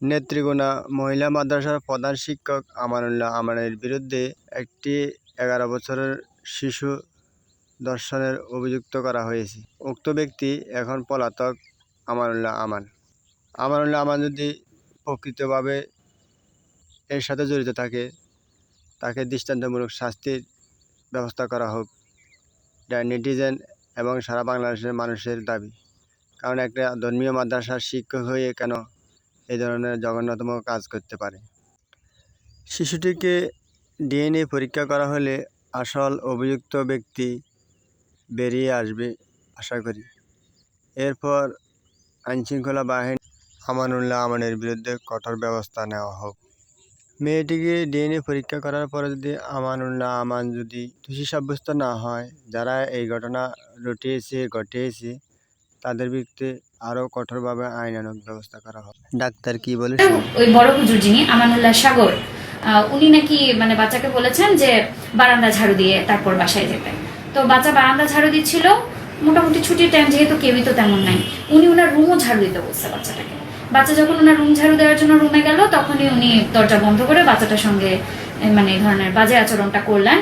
নেত্রকোনা মহিলা মাদ্রাসার প্রধান শিক্ষক আমানুল্লাহ আমানের বিরুদ্ধে একটি 11 বছরের শিশু ধর্ষণের অভিযুক্ত করা হয়েছে। উক্ত ব্যক্তি এখন পলাতক। আমানুল্লাহ আমান যদি প্রকৃতভাবে এর সাথে জড়িত থাকে, তাকে দৃষ্টান্তমূলক শাস্তির ব্যবস্থা করা হোক, যা নেটিজেন এবং সারা বাংলাদেশের মানুষের দাবি। কারণ একটা ধর্মীয় মাদ্রাসার শিক্ষক হয়ে কেন এই ধরনের জঘন্যতম কাজ করতে পারে? শিশুটিকে ডিএনএ পরীক্ষা করা হলে আসল অভিযুক্ত ব্যক্তি বেরিয়ে আসবে আশা করি। এরপর আইনশৃঙ্খলা বাহিনী আমানুল্লাহ আমানের বিরুদ্ধে কঠোর ব্যবস্থা নেওয়া হোক। মেয়েটিকে ডিএনএ পরীক্ষা করার পরে যদি আমানুল্লাহ আমান যদি দোষী সাব্যস্ত না হয়, যারা এই ঘটনা ঘটিয়েছে তাদের বিরুদ্ধে আরও কঠোরভাবে আইনানুগ ব্যবস্থা করা হবে। ডাক্তার কি বলে? ওই বড় হুজুর যিনি আমানুল্লাহ সাগর, উনি নাকি মানে বাচ্চাকে বলেছেন যে বারান্দা ঝাড়ু দিয়ে তারপর বাসায় যেতে। তো বাচ্চা বারান্দা ঝাড়ু দিচ্ছিল, মোটামুটি ছুটির টাইম, যেহেতু কেউই তো তেমন নাই, উনি ওনার রুমও ঝাড়ু দিতে বলছে বাচ্চাটাকে। বাচ্চা যখন ওনার রুম ঝাড়ু দেওয়ার জন্য রুমে গেল, তখনই উনি দরজা বন্ধ করে বাচ্চাটার সঙ্গে মানে এই ধরনের বাজে আচরণটা করলেন।